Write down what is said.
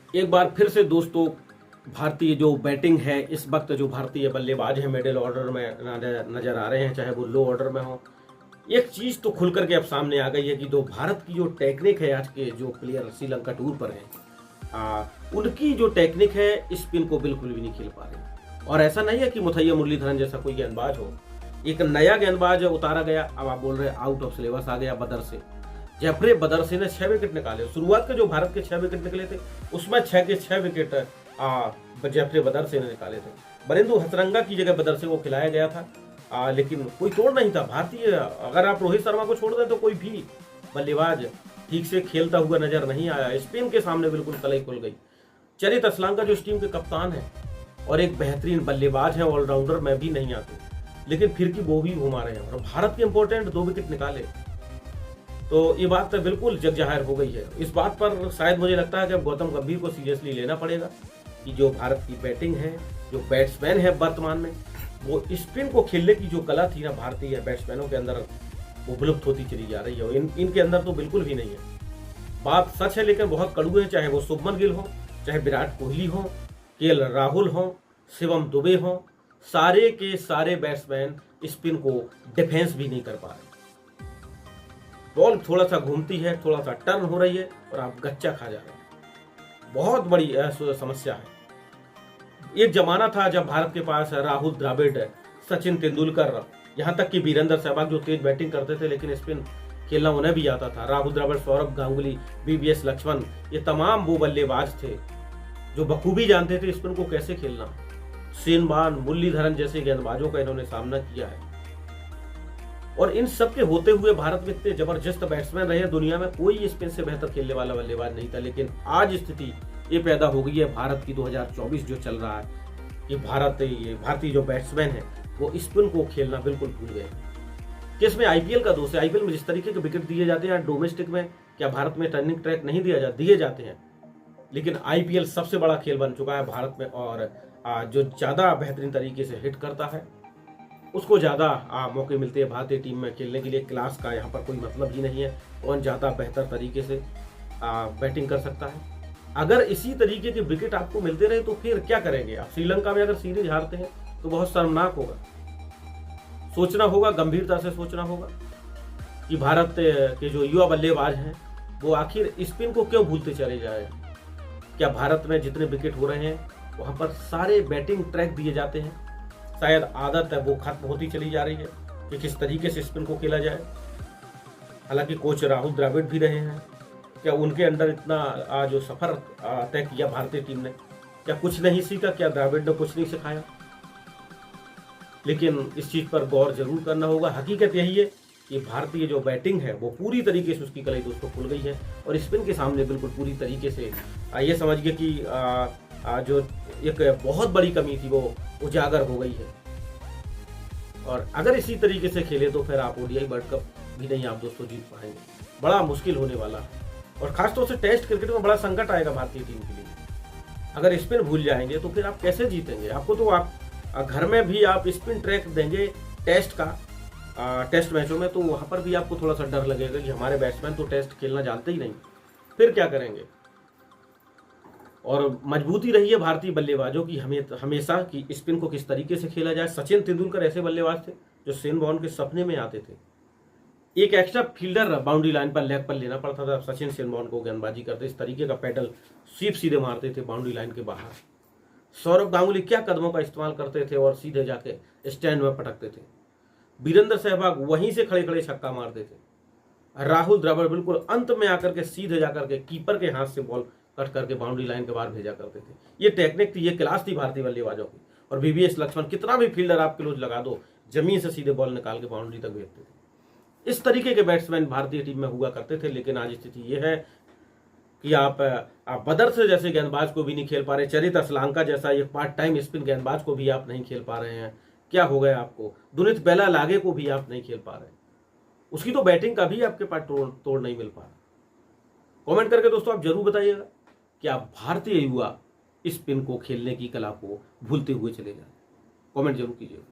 एक बार फिर से दोस्तों भारतीय जो बैटिंग है इस वक्त जो भारतीय बल्लेबाज हैं मिडिल ऑर्डर में नजर आ रहे हैं, चाहे वो लो ऑर्डर में हो। एक चीज तो खुल करके अब सामने आ गई है कि जो भारत की जो टेक्निक है, आज के जो प्लेयर श्रीलंका टूर पर हैं, उनकी जो टेक्निक है स्पिन को बिल्कुल भी नहीं खेल पा रहे। और ऐसा नहीं है कि मुथैया मुरलीधरन जैसा कोई गेंदबाज हो, एक नया गेंदबाज उतारा गया। अब आप बोल रहे हैं आउट ऑफ सिलेबस आ गया बदर से। जेफरे बदरसे ने 6 विकेट निकाले। शुरुआत के जो भारत के 6 विकेट निकले थे उसमें 6 के 6 विकेट जेफरे बदरसे ने निकाले थे। बरिंदु हसरंगा की जगह बदरसे को खिलाया गया था, लेकिन कोई तोड़ नहीं था भारतीय। अगर आप रोहित शर्मा को छोड़ दें तो कोई भी बल्लेबाज ठीक से खेलता हुआ नजर नहीं आया। स्पिन के सामने बिल्कुल कलई खुल गई। चरित असलांका जो इस टीम के कप्तान है और एक बेहतरीन बल्लेबाज है, ऑलराउंडर में भी नहीं आते, लेकिन फिर की वो भी घुमा रहे हैं और भारत के इंपॉर्टेंट 2 विकेट निकाले। तो ये बात तो बिल्कुल जग जाहिर हो गई है। इस बात पर शायद मुझे लगता है कि गौतम गंभीर को सीरियसली लेना पड़ेगा कि जो भारत की बैटिंग है, जो बैट्समैन है वर्तमान में, वो स्पिन को खेलने की जो कला थी ना भारतीय बैट्समैनों के अंदर, वो विलुप्त होती चली जा रही है। इनके अंदर तो बिल्कुल भी नहीं है। बात सच है लेकिन बहुत कड़ू है, चाहे वो शुभमन गिल हो, चाहे विराट कोहली हो, केएल राहुल हो, शिवम दुबे हो, सारे के सारे बैट्समैन स्पिन को डिफेंस भी नहीं कर पा रहे। बॉल थोड़ा सा घूमती है, थोड़ा सा टर्न हो रही है और आप गच्चा खा जा रहे हैं। बहुत बड़ी समस्या है। एक जमाना था जब भारत के पास राहुल द्रविड़, सचिन तेंदुलकर, यहाँ तक कि वीरेंद्र सहवाग जो तेज बैटिंग करते थे लेकिन स्पिन खेलना उन्हें भी आता था। राहुल द्रविड़, सौरभ गांगुली, वीवीएस लक्ष्मण, ये तमाम वो बल्लेबाज थे जो बखूबी जानते थे स्पिन को कैसे खेलना। शेन वॉर्न, मुरलीधरन जैसे गेंदबाजों का इन्होंने सामना किया है और इन सब के होते हुए भारत में इतने जबरदस्त बैट्समैन रहे। दुनिया में कोई स्पिन से बेहतर खेलने वाला बल्लेबाज नहीं था, लेकिन आज स्थिति ये पैदा हो गई है भारत की 2024 जो चल रहा है कि भारतीय जो बैट्समैन है वो स्पिन को खेलना बिल्कुल भूल गए। कि इसमें आईपीएल का दोष है। आईपीएल में जिस तरीके के विकेट दिए जाते हैं, डोमेस्टिक में क्या भारत में टर्निंग ट्रैक नहीं दिए जाते हैं, लेकिन आईपीएल सबसे बड़ा खेल बन चुका है भारत में। और जो ज्यादा बेहतरीन तरीके से हिट करता है उसको ज्यादा मौके मिलते हैं भारतीय टीम में खेलने के लिए। क्लास का यहाँ पर कोई मतलब ही नहीं है, कौन ज्यादा बेहतर तरीके से बैटिंग कर सकता है। अगर इसी तरीके के विकेट आपको मिलते रहे तो फिर क्या करेंगे आप? श्रीलंका में अगर सीरीज हारते हैं तो बहुत शर्मनाक होगा। सोचना होगा, गंभीरता से सोचना होगा कि भारत के जो युवा बल्लेबाज हैं वो आखिर स्पिन को क्यों भूलते चले जाए। क्या भारत में जितने विकेट हो रहे हैं वहां पर सारे बैटिंग ट्रैक दिए जाते हैं? शायद आदत है वो खत्म होती चली जा रही है कि किस तरीके से स्पिन को खेला जाए। हालांकि कोच राहुल द्रविड़ भी रहे हैं, क्या उनके अंदर इतना जो सफर तय किया भारतीय टीम ने, क्या कुछ नहीं सीखा? क्या द्रविड़ ने कुछ नहीं सिखाया? लेकिन इस चीज पर गौर जरूर करना होगा। हकीकत यही है कि भारतीय जो बैटिंग है वो पूरी तरीके से उसकी कलाई दोस्तों खुल गई है और स्पिन के सामने बिल्कुल पूरी तरीके से ये समझिए कि जो एक बहुत बड़ी कमी थी वो उजागर हो गई है। और अगर इसी तरीके से खेले तो फिर आप ओडीआई वर्ल्ड कप भी नहीं आप दोस्तों जीत पाएंगे। बड़ा मुश्किल होने वाला है और खासतौर से टेस्ट क्रिकेट में बड़ा संकट आएगा भारतीय टीम के लिए। अगर स्पिन भूल जाएंगे तो फिर आप कैसे जीतेंगे? आपको तो आप घर में भी आप स्पिन ट्रैक देंगे टेस्ट मैचों में, तो वहां पर भी आपको थोड़ा सा डर लगेगा कि हमारे बैट्समैन तो टेस्ट खेलना जानते ही नहीं, फिर क्या करेंगे? और मजबूती रही है भारतीय बल्लेबाजों की हमेशा कि स्पिन को किस तरीके से खेला जाए। सचिन तेंदुलकर ऐसे बल्लेबाज थे जो शेन वॉर्न के सपने में आते थे। एक एक्स्ट्रा फील्डर बाउंड्री लाइन पर लेग पर लेना पड़ता था। सचिन शेन वॉर्न को गेंदबाजी करते इस तरीके का पैडल स्वीप सीधे मारते थे बाउंड्री लाइन के बाहर। सौरभ गांगुली क्या कदमों का इस्तेमाल करते थे और सीधे जाके स्टैंड में पटकते थे। वीरेंद्र सहवाग वहीं से खड़े खड़े छक्का मारते थे। राहुल द्रविड़ बिल्कुल अंत में आकर के सीधे जाकर के कीपर के हाथ से बॉल कट करके बाउंड्री लाइन के बाहर भेजा करते थे। ये टेक्निक थी, ये क्लास थी भारतीय बल्लेबाजों की। और वीवीएस लक्ष्मण, कितना भी फील्डर आप क्लोज लगा दो, जमीन से सीधे बॉल निकाल के बाउंड्री तक भेजते थे। इस तरीके के बैट्समैन भारतीय टीम में हुआ करते थे। लेकिन आज स्थिति ये है कि आप बदर से जैसे गेंदबाज को भी नहीं खेल पा रहे। चरित असलांका जैसा एक पार्ट टाइम स्पिन गेंदबाज को भी आप नहीं खेल पा रहे हैं। क्या हो गया आपको? दुनित बेला लागे को भी आप नहीं खेल पा रहे। उसकी तो बैटिंग का भी आपके पास तोड़ नहीं मिल पा रहा। कमेंट करके दोस्तों आप जरूर बताइएगा कि आप भारतीय युवा स्पिन को खेलने की कला को भूलते हुए चले जाए। कमेंट जरूर कीजिएगा।